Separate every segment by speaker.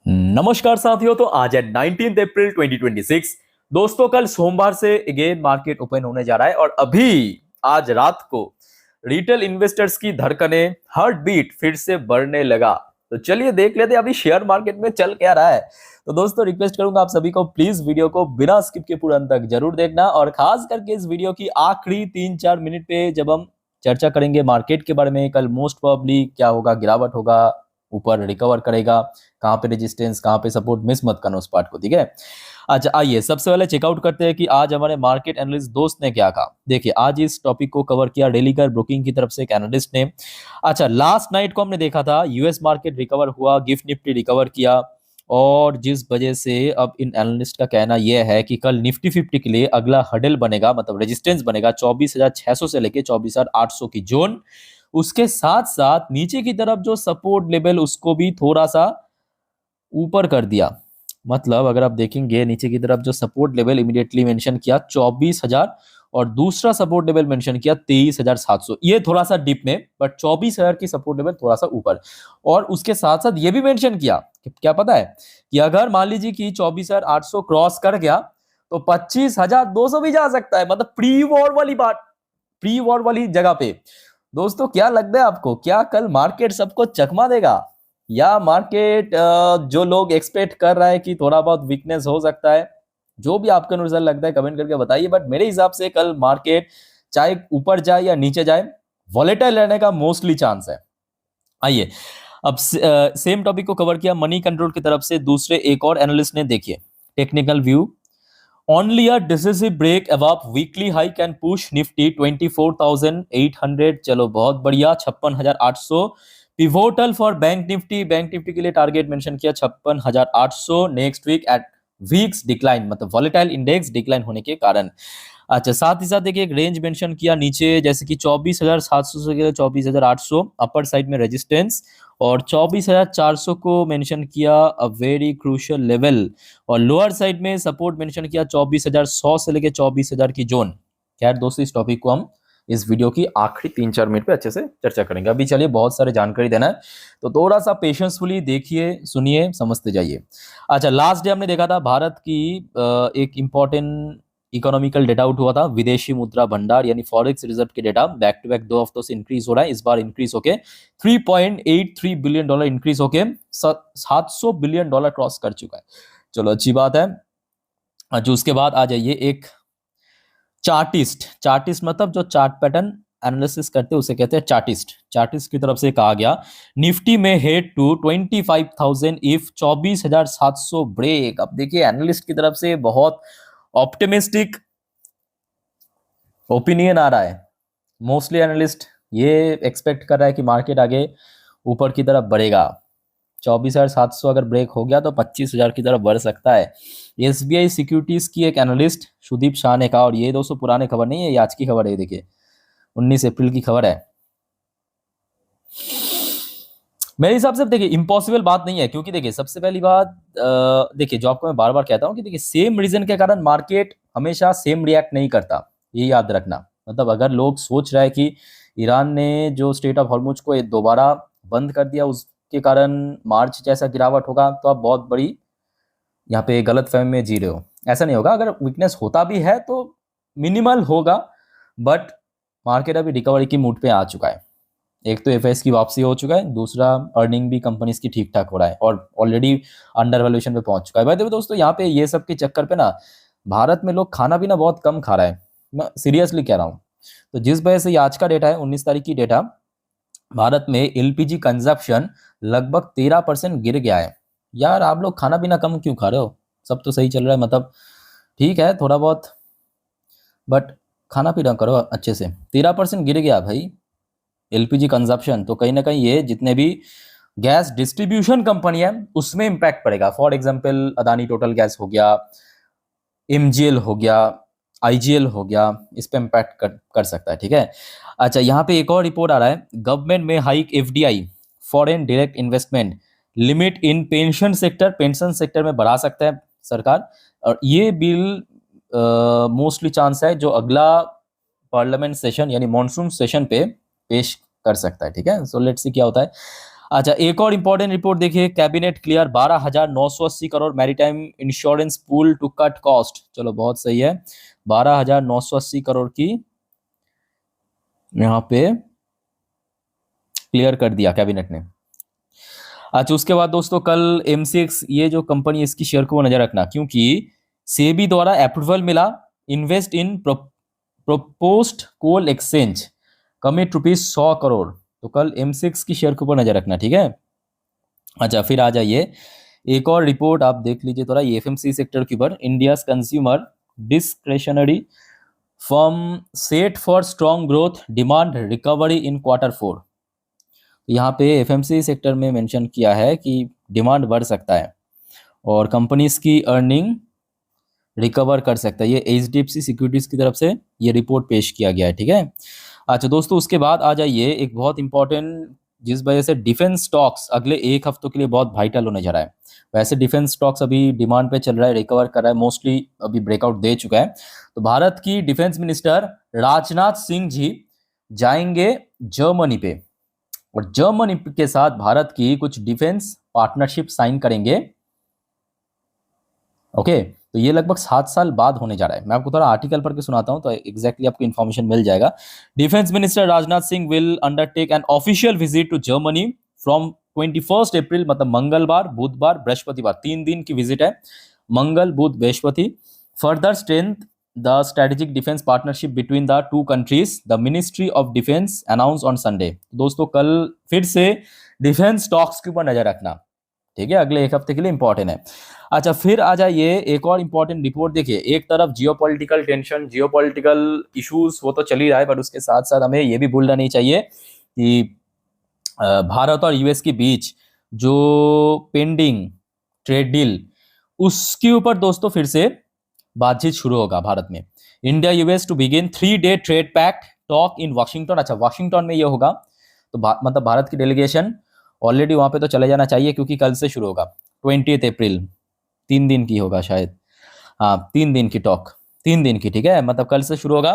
Speaker 1: नमस्कार साथियों। तो आज है 19 अप्रैल 2026। दोस्तों, कल सोमवार से अगेन मार्केट ओपन होने जा रहा है और अभी आज रात को रिटेल इन्वेस्टर्स की धड़कनें, हार्ट बीट फिर से बढ़ने लगा। तो चलिए देख लेते हैं अभी शेयर मार्केट में चल क्या रहा है। तो दोस्तों, रिक्वेस्ट करूंगा आप सभी को, प्लीज वीडियो को बिना स्किप के पूरा अंत तक जरूर देखना, और खास करके इस वीडियो की आखिरी 3-4 मिनट पे जब हम चर्चा करेंगे मार्केट के बारे में, कल मोस्ट प्रोबेबली क्या होगा, गिरावट होगा, ऊपर रिकवर करेगा, कहाँ पे रेजिस्टेंस, कहाँ पे सपोर्ट, मिस मत करना उस पार्ट को, ठीक है। अच्छा, आइए सबसे पहले चेकआउट करते हैं कि आज हमारे मार्केट एनालिस्ट दोस्त ने क्या कहा। देखिए, आज इस टॉपिक को कवर किया डेली कर ब्रोकिंग की तरफ से एक एनालिस्ट ने। अच्छा, लास्ट नाइट को हमने देखा था यूएस मार्केट रिकवर हुआ, गिफ्ट निफ्टी रिकवर किया, और जिस वजह से अब इन एनालिस्ट का कहना यह है कि कल निफ्टी 50 के लिए अगला हडल बनेगा, मतलब रेजिस्टेंस बनेगा 24,600 से लेके 24,800 की जोन। उसके साथ साथ नीचे की तरफ जो सपोर्ट लेवल, उसको भी थोड़ा सा ऊपर कर दिया। मतलब अगर आप देखेंगे नीचे की तरफ जो सपोर्ट लेवल इमीडिएटली मेंशन किया 24,000, और दूसरा सपोर्ट लेवल मेंशन किया 23,700, ये थोड़ा सा डिप में, बट 24,000 की सपोर्ट लेवल थोड़ा सा ऊपर। और उसके साथ साथ ये भी मेंशन किया कि क्या पता है कि अगर मान लीजिए कि 24,800 क्रॉस कर गया तो 25,200 भी जा सकता है, मतलब प्री वॉर वाली बात, प्री वॉर वाली जगह पे। दोस्तों, क्या लगता है आपको, क्या कल मार्केट सबको चकमा देगा, या मार्केट जो लोग एक्सपेक्ट कर रहा है कि थोड़ा बहुत वीकनेस हो सकता है? जो भी आपका रिजल्ट लगता है कमेंट करके बताइए, बट मेरे हिसाब से कल मार्केट चाहे ऊपर जाए या नीचे जाए, वॉलेटाइल रहने का मोस्टली चांस है। आइए, अब सेम टॉपिक को कवर किया मनी कंट्रोल की तरफ से दूसरे एक और एनालिस्ट ने। देखिए, technical view, only a decisive break above weekly high can push Nifty 24,800। चलो बहुत बढ़िया, 56,800 pivotal for bank Nifty. Bank Nifty के लिए टारगेट मेंशन किया 56,800 next week eight weeks decline, मतलब वॉलेटाइल इंडेक्स डिक्लाइन होने के कारण। अच्छा, साथ ही साथ देखिए एक रेंज मेंशन किया नीचे, जैसे कि 24,700 से 24,800 अपर साइड में रेजिस्टेंस, और 24,400 को मेंशन किया अ वेरी क्रूशियल लेवल, और लोअर साइड में सपोर्ट मेंशन किया 24,100 से लेके 24,000 की जोन। खैर दोस्तों, इस टॉपिक को हम इस वीडियो की आखिरी 3-4 मिनट पे अच्छे से चर्चा करेंगे। अभी चलिए, बहुत सारे जानकारी देना है, तो थोड़ा सा पेशेंसफुली देखिए, सुनिए, समझते जाइए। अच्छा, लास्ट डे हमने देखा था भारत की एक इंपॉर्टेंट इकोनॉमिकल डेटा आउट हुआ था, विदेशी मुद्रा भंडार यानी फॉरेक्स रिजर्व के डेटा बैक टू बैक 2 हफ्तों से इंक्रीज हो रहा है। इस बार इंक्रीज होके $3.83 बिलियन इंक्रीज होके $700 बिलियन क्रॉस कर चुका है। चलो, अच्छी बात है। अच्छा, उसके बाद आ जाइए एक चार्टिस्ट मतलब जो चार्ट पैटर्न एनालिसिस करते हैं उसे कहते हैं चार्टिस्ट। चार्टिस्ट की तरफ से कहा गया निफ्टी में हेड टू 25,000 इफ 24,700 ब्रेक। अब देखिए, एनालिस्ट की तरफ से बहुत ऑप्टिमिस्टिक ओपिनियन आ रहा है। मोस्टली एनालिस्ट ये एक्सपेक्ट कर रहा है कि मार्केट आगे ऊपर की तरफ बढ़ेगा। 24,700 अगर ब्रेक हो गया तो 25,000 की तरफ बढ़ सकता है। एसबीआई सिक्योरिटीज की एक एनालिस्ट सुदीप शाह ने कहा, और ये दोस्तों पुराने खबर नहीं है, ये आज की खबर है। देखिए, 19 अप्रैल की खबर है। मेरे हिसाब से देखिए इम्पॉसिबल बात नहीं है, क्योंकि देखिए सबसे पहली बात, देखिए जो आपको मैं बार बार कहता हूं कि देखिए सेम रीजन के कारण मार्केट हमेशा सेम रिएक्ट नहीं करता, ये याद रखना। मतलब अगर लोग सोच रहे हैं कि ईरान ने जो स्टेट ऑफ हॉर्मुज को दोबारा बंद कर दिया, उसके कारण मार्च जैसा गिरावट होगा, तो आप बहुत बड़ी यहाँ पे गलत फहमी में जी रहे हो। ऐसा नहीं होगा। अगर वीकनेस होता भी है तो मिनिमल होगा, बट मार्केट अभी रिकवरी की मूड पे आ चुका है। एक तो एफआईएस की वापसी हो चुका है, दूसरा अर्निंग भी कंपनीज की ठीक ठाक हो रहा है, और ऑलरेडी अंडर वैल्यूएशन पे पहुंच चुका है। भाई देखो दोस्तों, यहाँ पे ये सब के चक्कर पे ना भारत में लोग खाना पीना बहुत कम खा रहा है, मैं सीरियसली कह रहा हूँ। तो जिस वजह से ये आज का डेटा है, 19 तारीख की डेटा, भारत में एलपीजी कंजप्शन लगभग 13% गिर गया है। यार आप लोग खाना पीना कम क्यों खा रहे हो? सब तो सही चल रहा है, मतलब ठीक है थोड़ा बहुत, बट खाना पीना करो अच्छे से। 13% गिर गया भाई एलपीजी कंजप्शन, तो कहीं ना कहीं ये जितने भी गैस डिस्ट्रीब्यूशन कंपनी है उसमें इंपैक्ट पड़ेगा। For example Adani total gas हो गया, एमजीएल हो गया, आईजीएल हो गया, इस पे इंपैक्ट कर सकता है, ठीक है। अच्छा, यहाँ पे एक और रिपोर्ट आ रहा है, गवर्नमेंट में hike FDI foreign direct investment limit in pension sector, pension sector में बढ़ा सकता है सरकार। और ये बिल मोस्टली चांस है जो अगला पार्लियामेंट सेशन यानी मॉनसून सेशन पे पेश कर सकता है, ठीक है। सो लेट्स सी क्या होता है। अच्छा, एक और इंपॉर्टेंट रिपोर्ट देखिए, cabinet clear 12,980 crore maritime insurance pool to cut cost. चलो बहुत सही है, 12,980 करोड़ की यहाँ पे क्लियर कर दिया कैबिनेट ने। अच्छा, उसके बाद दोस्तों कल एमसीएक्स, ये जो कंपनी इसकी शेयर को नजर रखना, क्योंकि सेबी द्वारा अप्रूवल मिला invest in proposed coal exchange, commit ₹100 crore. तो कल एमसीएक्स की शेयर के ऊपर नजर रखना, ठीक है। अच्छा, फिर आ जाइए, एक और रिपोर्ट आप देख लीजिए थोड़ा, ये एफएमसी सेक्टर के ऊपर, India consumer discretionary firm set for strong growth, demand recovery in Q4। यहाँ पे एफएमसी सेक्टर में मेंशन किया है कि डिमांड बढ़ सकता है और कंपनीज की अर्निंग रिकवर कर सकता है। ये एचडीएफसी सिक्योरिटीज की तरफ से ये रिपोर्ट पेश किया गया है, ठीक है। अच्छा दोस्तों, उसके बाद आ जाइए एक बहुत इंपॉर्टेंट, जिस वजह से डिफेंस स्टॉक्स अगले एक हफ्तों के लिए बहुत वाइटल होने जा रहा है। वैसे डिफेंस स्टॉक्स अभी डिमांड पे चल रहा है, रिकवर कर रहा है, मोस्टली अभी ब्रेकआउट दे चुका है। तो भारत की डिफेंस मिनिस्टर राजनाथ सिंह जी जाएंगे जर्मनी पे, और जर्मनी के साथ भारत की कुछ डिफेंस पार्टनरशिप साइन करेंगे। ओके, तो ये लगभग 7 साल बाद होने जा रहा है। मैं आपको थोड़ा आर्टिकल पढ़ के सुनाता हूं तो एग्जैक्टली आपको इन्फॉर्मेशन मिल जाएगा। Defence minister Rajnath Singh will undertake an official visit to Germany from 21 April, मतलब मंगलवार, बुधवार, बृहस्पतिवार, 3 दिन की विजिट है, मंगल, बुध, बृहस्पति। Further strength the strategic defence partnership between the two countries, the ministry of defence announce on Sunday. दोस्तों कल फिर से डिफेंस स्टॉक्स के ऊपर नजर रखना, ठीक है, अगले एक हफ्ते के लिए इंपॉर्टेंट है। अच्छा, फिर आ जाइए एक और इंपॉर्टेंट रिपोर्ट देखिए, एक तरफ जियोपॉलिटिकल टेंशन, जियोपॉलिटिकल इश्यूज वो तो चल ही रहा है, पर उसके साथ साथ हमें ये भी भूलना नहीं चाहिए कि भारत और यूएस के बीच जो पेंडिंग ट्रेड डील, उसके ऊपर दोस्तों फिर से बातचीत शुरू होगा भारत में। India US to begin 3-day trade pact talk in Washington. अच्छा, वाशिंगटन में ये होगा, तो मतलब भारत की डेलीगेशन ऑलरेडी वहां पे तो चले जाना चाहिए, क्योंकि कल से शुरू होगा 20 अप्रैल, 3 दिन की होगा शायद, हाँ 3 दिन की टॉक, 3 दिन की, ठीक है, मतलब कल से शुरू होगा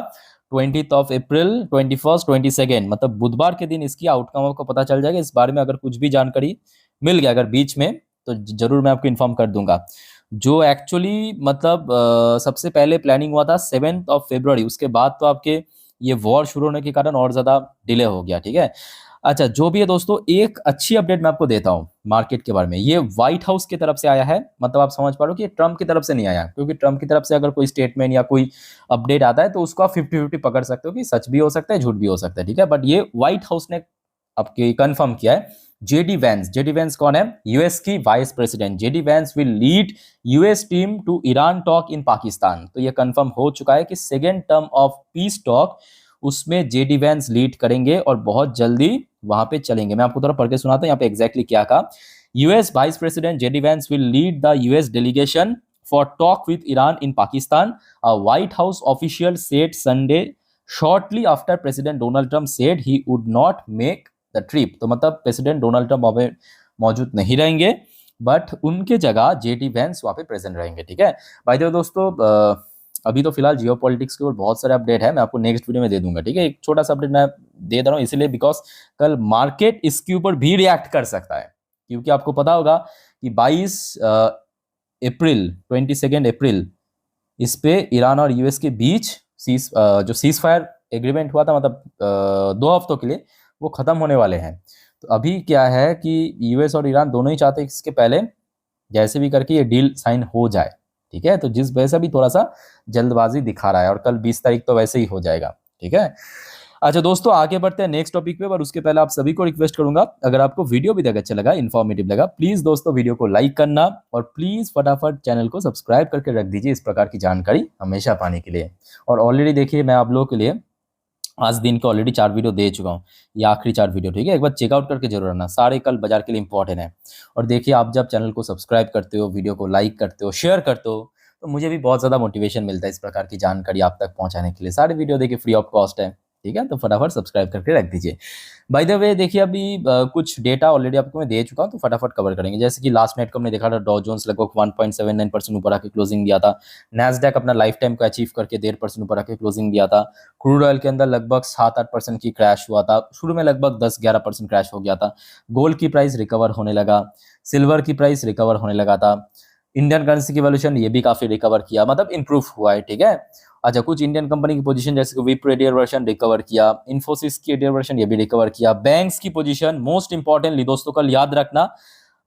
Speaker 1: 20 अप्रैल, 21, 22, मतलब बुधवार के दिन इसकी आउटकम आपको पता चल जाएगा। इस बारे में अगर कुछ भी जानकारी मिल गया अगर बीच में, तो जरूर मैं आपको इन्फॉर्म कर दूंगा। जो एक्चुअली मतलब सबसे पहले प्लानिंग हुआ था 7 फरवरी, उसके बाद तो आपके ये वॉर शुरू होने के कारण और ज्यादा डिले हो गया, ठीक है। अच्छा, जो भी है दोस्तों, एक अच्छी अपडेट मैं आपको देता हूं मार्केट के बारे में। ये व्हाइट हाउस की तरफ से आया है, मतलब आप समझ पा रहे हो कि ये ट्रम्प की तरफ से नहीं आया, क्योंकि ट्रम्प की तरफ से अगर कोई स्टेटमेंट या कोई अपडेट आता है तो उसको आप 50-50 पकड़ सकते हो कि सच भी हो सकता है, झूठ भी हो सकता है, ठीक है। बट ये व्हाइट हाउस ने आपके कंफर्म किया है। जेडी वैंस कौन है? यूएस की vice president. JD Vance will lead US team to Iran talk in Pakistan. तो ये कंफर्म हो चुका है कि second term of peace talk उसमें जेडी वैंस लीड करेंगे और बहुत जल्दी वहां पे चलेंगे। मैं आपको थोड़ा पढ़ के सुनाता हूं यहाँ पे एग्जैक्टली क्या कहा। US vice president JD Vance will lead the US delegation for talk with Iran in Pakistan, a white house official said Sunday shortly after president Donald Trump said he would not make the trip. तो मतलब president Donald Trump मौजूद नहीं रहेंगे, but उनके जगह JD Vance वहां पे present रहेंगे, ठीक है। भाई दोस्तों, अभी तो फिलहाल जियो पॉलिटिक्स के ऊपर बहुत सारे अपडेट है, मैं आपको नेक्स्ट वीडियो में दे दूंगा, ठीक है। एक छोटा सा अपडेट मैं दे रहा हूँ इसलिए बिकॉज कल मार्केट इसके ऊपर भी रिएक्ट कर सकता है, क्योंकि आपको पता होगा कि 22 अप्रैल इस पे ईरान और यूएस के बीच जो सीज फायर एग्रीमेंट हुआ था, मतलब 2 हफ्तों के लिए, वो खत्म होने वाले हैं। तो अभी क्या है कि यूएस और ईरान दोनों ही चाहते हैं इसके पहले जैसे भी करके ये डील साइन हो जाए, ठीक है। तो जिस वजह से भी थोड़ा सा जल्दबाजी दिखा रहा है, और कल 20 तारीख तो वैसे ही हो जाएगा, ठीक है। अच्छा दोस्तों, आगे बढ़ते हैं नेक्स्ट टॉपिक पे, पर उसके पहले आप सभी को रिक्वेस्ट करूंगा, अगर आपको वीडियो भी अच्छा लगा, इन्फॉर्मेटिव लगा, प्लीज दोस्तों वीडियो को लाइक करना, और प्लीज फटाफट चैनल को सब्सक्राइब करके रख दीजिए इस प्रकार की जानकारी हमेशा पाने के लिए। और ऑलरेडी देखिए, मैं आप लोगों के लिए आज दिन के ऑलरेडी 4 वीडियो दे चुका हूँ, ये आखिरी 4 वीडियो, ठीक है। एक बार चेकआउट करके जरूर आना, सारे कल बाजार के लिए इंपॉर्टेंट है। और देखिए, आप जब चैनल को सब्सक्राइब करते हो, वीडियो को लाइक करते हो, शेयर करते हो, तो मुझे भी बहुत ज़्यादा मोटिवेशन मिलता है इस प्रकार की जानकारी आप तक पहुंचाने के लिए। सारे वीडियो देखिए फ्री ऑफ कॉस्ट है, ठीक है, तो फटाफट सब्सक्राइब करके रख दीजिए। बाय द वे देखिए अभी कुछ डेटा ऑलरेडी आपको मैं दे चुका हूँ, तो फटाफट कवर करेंगे। जैसे कि लास्ट नाइट को हमने देखा था, डॉ जोन्स लगभग 1.79% ऊपर आके क्लोजिंग दिया था। नैस्डैक अपना लाइफ टाइम को अचीव करके 1.5% ऊपर आके क्लोजिंग दिया था। क्रूड ऑयल के अंदर लगभग 7-8% की क्रैश हुआ था, शुरू में लगभग 10-11% क्रैश हो गया था। गोल्ड की प्राइस रिकवर होने लगा, सिल्वर की प्राइस रिकवर होने लगा था। इंडियन करेंसी की वैल्यूएशन ये भी काफी रिकवर किया, मतलब इंप्रूव हुआ है, ठीक है। अच्छा, कुछ इंडियन कंपनी की पोजीशन जैसे कि विप्रो एडियर वर्जन रिकवर किया, इन्फोसिस की एडियर वर्जन ये भी रिकवर किया। बैंक्स की पोजीशन मोस्ट इंपॉर्टेंटली दोस्तों कल याद रखना,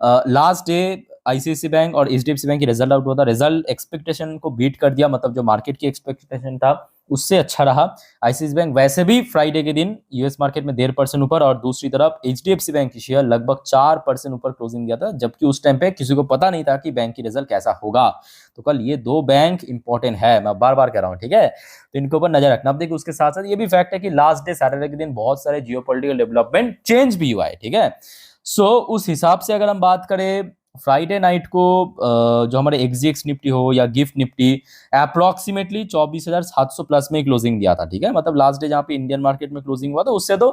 Speaker 1: लास्ट डे आईसीआईसीआई बैंक और एचडीएफसी बैंक की रिजल्ट आउट हुआ था। रिजल्ट एक्सपेक्टेशन को बीट कर दिया, मतलब जो मार्केट की एक्सपेक्टेशन था उससे अच्छा रहा। आईसीआईसीआई बैंक वैसे भी फ्राइडे के दिन यूएस मार्केट में 1.5% ऊपर, और दूसरी तरफ एचडीएफसी बैंक की शेयर लगभग 4% ऊपर क्लोजिंग दिया था, जबकि उस टाइम पे किसी को पता नहीं था कि बैंक की रिजल्ट कैसा होगा। तो कल ये दो बैंक इंपॉर्टेंट है, मैं बार बार कह रहा हूँ, ठीक है, तो इनके ऊपर नजर रखना। अब देखिए उसके साथ साथ ये भी फैक्ट है कि लास्ट डे सैटरडे के दिन बहुत सारे जियोपॉलिटिकल डेवलपमेंट चेंज भी हुआ है, ठीक है। सो उस हिसाब से अगर हम बात करें फ्राइडे नाइट को जो हमारे एक्सजीएक्स निफ्टी हो या गिफ्ट निफ्टी अप्रोक्सीमेटली 24,700 प्लस में क्लोजिंग दिया था, ठीक है। मतलब लास्ट डे जहां पे इंडियन मार्केट में क्लोजिंग हुआ था उससे तो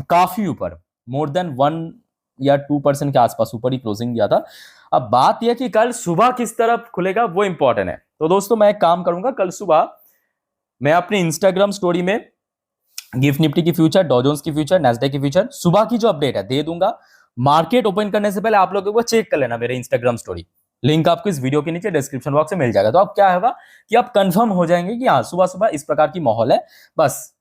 Speaker 1: काफी ऊपर, मोर देन 1 या 2% के आसपास ऊपर ही क्लोजिंग दिया था। अब बात यह कि कल सुबह किस तरफ खुलेगा वो इंपॉर्टेंट है। तो दोस्तों मैं एक काम करूंगा, कल सुबह मैं अपनी इंस्टाग्राम स्टोरी में गिफ्ट निफ्टी की फ्यूचर, डॉ जोन्स की फ्यूचर, नैस्डैक की फ्यूचर सुबह की जो अपडेट है दे दूंगा। मार्केट ओपन करने से पहले आप लोगों को चेक कर लेना मेरे इंस्टाग्राम स्टोरी, लिंक आपको इस वीडियो के नीचे डिस्क्रिप्शन बॉक्स में मिल जाएगा। तो अब क्या होगा कि आप कंफर्म हो जाएंगे कि हाँ सुबह सुबह इस प्रकार की माहौल है, बस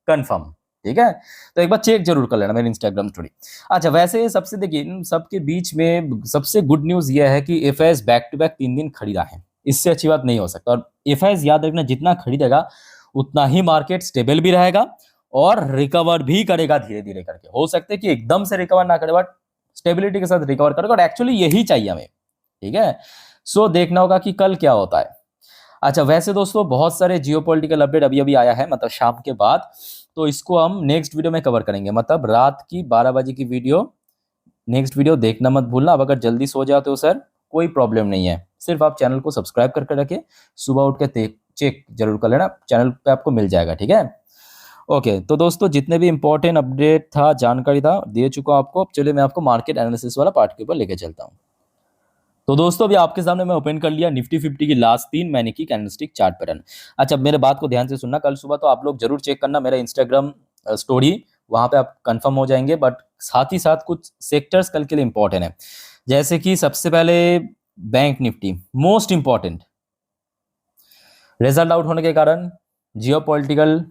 Speaker 1: कंफर्म, ठीक है। तो एक बार चेक जरूर कर लेना मेरी इंस्टाग्राम स्टोरी। अच्छा, वैसे सबसे देखिए इन सबके बीच में सबसे गुड न्यूज यह है कि एफआईएस बैक टू बैक 3 दिन खरीदा है, इससे अच्छी बात नहीं हो सकता। और एफआईएस याद रखना, जितना खरीदेगा उतना ही मार्केट स्टेबल भी रहेगा और रिकवर भी करेगा धीरे धीरे करके। हो सकता है कि एकदम से रिकवर ना करे, बट स्टेबिलिटी के साथ रिकवर करेगा, और एक्चुअली यही चाहिए हमें, ठीक है। सो देखना होगा कि कल क्या होता है। अच्छा, वैसे दोस्तों बहुत सारे जियोपॉलिटिकल अपडेट अभी अभी आया है, मतलब शाम के बाद, तो इसको हम नेक्स्ट वीडियो में कवर करेंगे, मतलब रात की 12 बजे की वीडियो, नेक्स्ट वीडियो देखना मत भूलना। अब अगर जल्दी सो जाते हो सर कोई प्रॉब्लम नहीं है, सिर्फ आप चैनल को सब्सक्राइब करके रखें, सुबह उठ के चेक जरूर कर लेना, चैनल पे आपको मिल जाएगा, ठीक है। ओके, तो दोस्तों जितने भी इंपॉर्टेंट अपडेट था, जानकारी था, दे चुका हूं आपको। अब चलिए मैं आपको मार्केट एनालिसिस वाला पार्ट के ऊपर लेके चलता हूं। तो दोस्तों अभी आपके सामने मैं ओपन कर लिया निफ्टी 50 की लास्ट 3 महीने की कैंडलस्टिक चार्ट पैटर्न। अच्छा, मेरे बात को ध्यान से सुनना, कल सुबह तो आप लोग जरूर चेक करना मेरा इंस्टाग्राम स्टोरी, वहां पे आप कंफर्म हो जाएंगे। बट साथ ही साथ कुछ सेक्टर्स कल के लिए इंपॉर्टेंट है, जैसे कि सबसे पहले bank Nifty, most important result out होने के कारण, जियोपॉलिटिकल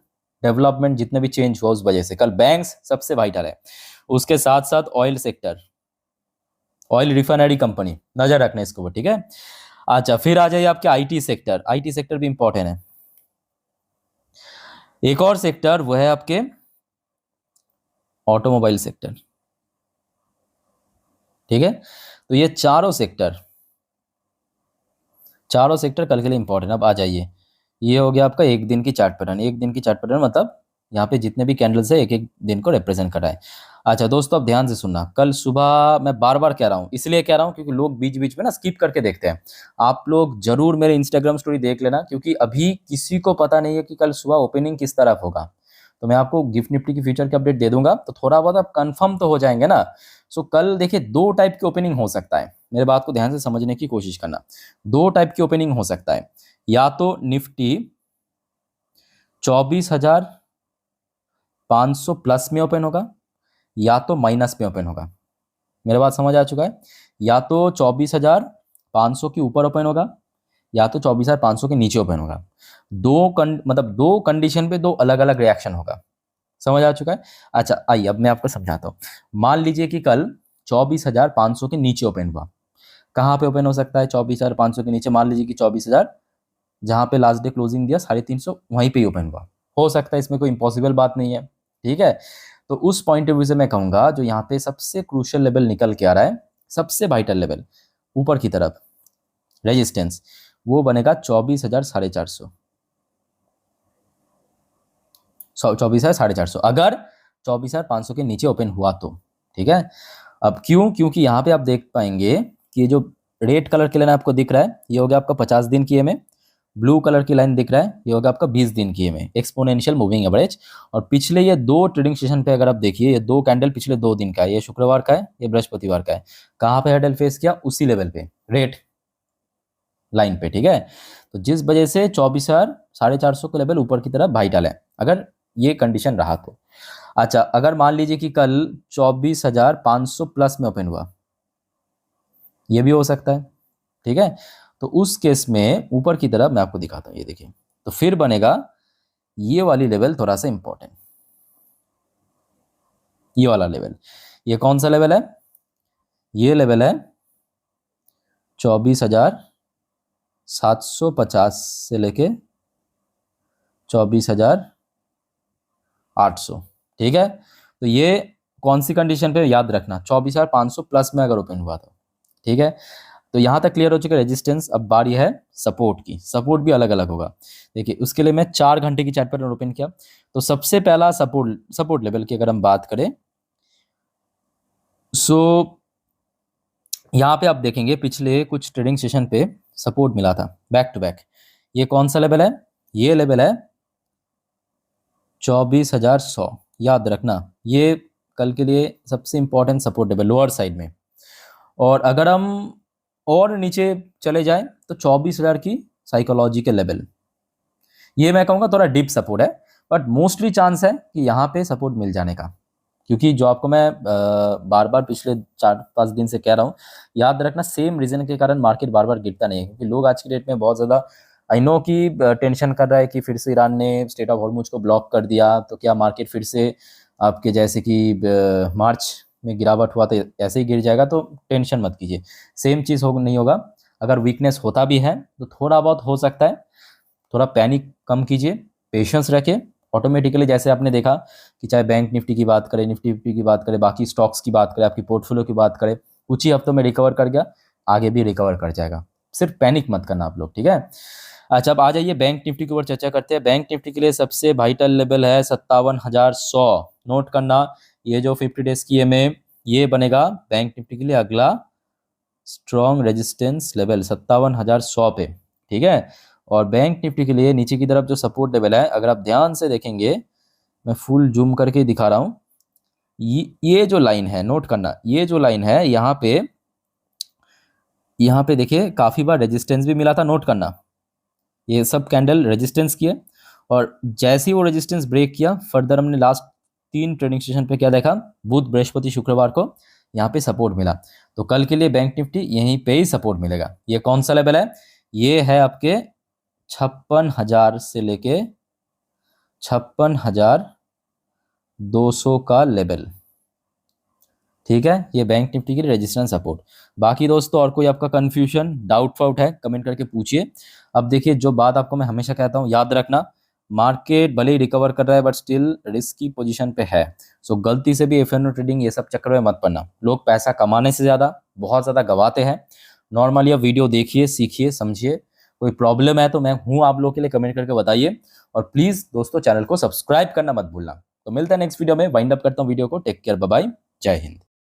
Speaker 1: डेवलपमेंट जितने भी चेंज हुआ उस वजह से कल बैंक्स सबसे वाइटल है। उसके साथ साथ oil sector, oil refinery company, नजर रखना इसके ऊपर, ठीक है। अच्छा, फिर आ जाइए आपके आईटी सेक्टर, आईटी सेक्टर भी इंपॉर्टेंट है। एक और सेक्टर वो है आपके ऑटोमोबाइल सेक्टर, ठीक है। तो ये चारों सेक्टर कल के लिए इंपॉर्टेंट। अब आ जाइए, ये हो गया आपका एक दिन की चार्ट पैटर्न। एक दिन की चार्ट पैटर्न मतलब यहाँ पे जितने भी कैंडल्स है एक एक दिन को रिप्रेजेंट कर रहा है। अच्छा दोस्तों, अब ध्यान से सुनना, कल सुबह मैं बार बार कह रहा हूँ, इसलिए कह रहा हूँ क्योंकि लोग बीच बीच में ना स्किप करके देखते हैं। आप लोग जरूर मेरे इंस्टाग्राम स्टोरी देख लेना, क्योंकि अभी किसी को पता नहीं है कि कल सुबह ओपनिंग किस तरफ होगा। तो मैं आपको गिफ्ट निफ्टी की फ्यूचर की अपडेट दे दूंगा, तो थोड़ा बहुत आप कंफर्म तो हो जाएंगे ना। सो कल देखिए 2 टाइप की ओपनिंग हो सकता है, मेरे बात को ध्यान से समझने की कोशिश करना। 2 टाइप की ओपनिंग हो सकता है, या तो निफ्टी 24,500 प्लस में ओपन होगा, या तो माइनस में ओपन होगा। मेरे बात समझ आ चुका है? या तो 24,500 के ऊपर ओपन होगा, या तो 24,500 के नीचे ओपन होगा। मतलब 2 कंडीशन पे 2 अलग अलग रिएक्शन होगा। समझ आ चुका है? अच्छा आइए अब मैं आपको समझाता हूँ। मान लीजिए कि कल 24,500 के नीचे ओपन हुआ, कहाँ पे ओपन हो सकता है 24,500 के नीचे? मान लीजिए कि 24,000 जहाँ पे लास्ट डे क्लोजिंग दिया 350, वहीं पे ही ओपन हुआ। हो सकता है, इसमें कोई इम्पॉसिबल बात नहीं है, ठीक है। तो उस पॉइंट ऑफ व्यू से मैं कहूंगा जो यहाँ पे सबसे क्रूशियल लेवल निकल के आ रहा है, सबसे वाइटल लेवल ऊपर की तरफ रेजिस्टेंस, वो बनेगा 24,450, 24,450 अगर 24,500 के नीचे ओपन हुआ तो, ठीक है। अब क्यों? क्योंकि यहाँ पे आप देख पाएंगे कि जो रेड कलर के लाइन आपको दिख रहा है, ये हो गया आपका 50 दिन की EMA, ब्लू कलर की लाइन दिख रहा है, ये होगा आपका 20 दिन की में एक्सपोनेंशियल मूविंग एवरेज। और पिछले ये 2 ट्रेडिंग सेशन पे अगर आप देखिए, ये 2 कैंडल पिछले 2 दिन का है, ये शुक्रवार का है, ये बृहस्पतिवार का है। कहाँ पे हैंडल फेस किया? उसी लेवल पे, रेट लाइन पे, ठीक है। तो जिस वजह से 24,000 450 का लेवल ऊपर की तरफ भाई डाले, अगर ये कंडीशन रहा तो। अच्छा, अगर मान लीजिए कि कल 24,500 प्लस में ओपन हुआ, ये भी हो सकता है, ठीक है। तो उस केस में ऊपर की तरफ मैं आपको दिखाता हूँ, ये देखिए, तो फिर बनेगा ये वाली लेवल थोड़ा सा इंपॉर्टेंट, ये वाला लेवल। ये कौन सा लेवल है? ये लेवल है 24,750 से लेके 24,800, ठीक है। तो ये कौन सी कंडीशन पे याद रखना, 24,500 प्लस में अगर ओपन हुआ तो, ठीक है। तो यहाँ तक क्लियर हो चुका है रेजिस्टेंस। अब बारी है सपोर्ट की। सपोर्ट भी अलग अलग होगा, देखिए उसके लिए मैं 4 घंटे की चार्ट पर ओपन किया। तो सबसे पहला सपोर्ट लेवल की अगर हम बात करें, सो यहाँ पे आप देखेंगे पिछले कुछ ट्रेडिंग सेशन पे सपोर्ट मिला था बैक टू बैक। ये कौन सा लेवल है? ये लेवल है 24,100, याद रखना, ये कल के लिए सबसे important support level lower side में। और अगर हम और नीचे चले जाएं तो 24,000 की साइकोलॉजिकल लेवल, ये मैं कहूँगा थोड़ा डीप सपोर्ट है, बट मोस्टली चांस है कि यहाँ पे सपोर्ट मिल जाने का। क्योंकि जो आपको मैं बार बार पिछले 4-5 दिन से कह रहा हूँ, याद रखना सेम रीजन के कारण मार्केट बार बार गिरता नहीं है। क्योंकि लोग आज की डेट में बहुत ज़्यादा आई नो कि टेंशन कर रहा है कि फिर से ईरान ने स्टेट ऑफ हॉर्मुज को ब्लॉक कर दिया तो क्या मार्केट फिर से आपके जैसे कि मार्च में गिरावट हुआ तो ऐसे ही गिर जाएगा। तो टेंशन मत कीजिए, सेम चीज़ नहीं होगा। अगर वीकनेस होता भी है तो थोड़ा बहुत हो सकता है, थोड़ा पैनिक कम कीजिए, पेशेंस रखिए। ऑटोमेटिकली जैसे आपने देखा कि चाहे बैंक निफ्टी की बात करें, निफ्टी की बात करें, बाकी स्टॉक्स की बात करें, आपकी पोर्टफोलियो की बात करें, कुछ ही हफ्तों में रिकवर कर गया, आगे भी रिकवर कर जाएगा। सिर्फ पैनिक मत करना आप लोग, ठीक है। अच्छा, अब आ जाइए बैंक निफ्टी के ऊपर चर्चा करते हैं। बैंक निफ्टी के लिए सबसे वाइटल लेवल है 57,100। नोट करना, ये जो 50 डेज की में ये बनेगा बैंक निफ्टी के लिए अगला स्ट्रॉन्ग रेजिस्टेंस लेवल 57,100 पे, ठीक है। और बैंक निफ्टी के लिए नीचे की तरफ जो सपोर्ट लेवल है, अगर आप ध्यान से देखेंगे, मैं फुल जूम करके दिखा रहा हूँ, ये जो लाइन है, नोट करना, ये जो लाइन है यहाँ पे देखिए काफ़ी बार रेजिस्टेंस भी मिला था। नोट करना, ये सब कैंडल रेजिस्टेंस किए और जैसे ही वो रेजिस्टेंस ब्रेक किया, फर्दर हमने लास्ट 3 ट्रेडिंग सेशन पे क्या देखा, बुध बृहस्पति शुक्रवार को यहाँ पे सपोर्ट मिला। तो कल के लिए बैंक निफ्टी यहीं पे ही सपोर्ट मिलेगा। ये कौन सा लेवल है? ये है आपके 56,000 से लेके 56,200 का लेवल, ठीक है। ये बैंक निफ्टी की रेजिस्टेंस सपोर्ट। बाकी दोस्तों और कोई आपका कंफ्यूजन डाउट है कमेंट करके पूछिए। अब देखिए, जो बात आपको मैं हमेशा कहता हूँ, याद रखना, मार्केट भले ही रिकवर कर रहा है बट स्टिल रिस्क की पोजीशन पे है। सो गलती से भी एफएनओ ट्रेडिंग ये सब चक्कर में मत पड़ना। लोग पैसा कमाने से ज़्यादा बहुत ज़्यादा गवाते हैं। नॉर्मली आप वीडियो देखिए, सीखिए, समझिए। कोई प्रॉब्लम है तो मैं हूँ आप लोग के लिए, कमेंट करके बताइए। और प्लीज़ दोस्तों चैनल को सब्सक्राइब करना मत भूलना। तो मिलता है नेक्स्ट वीडियो में। वाइंड अप करता हूँ वीडियो को। टेक केयर, बाय बाय, जय हिंद।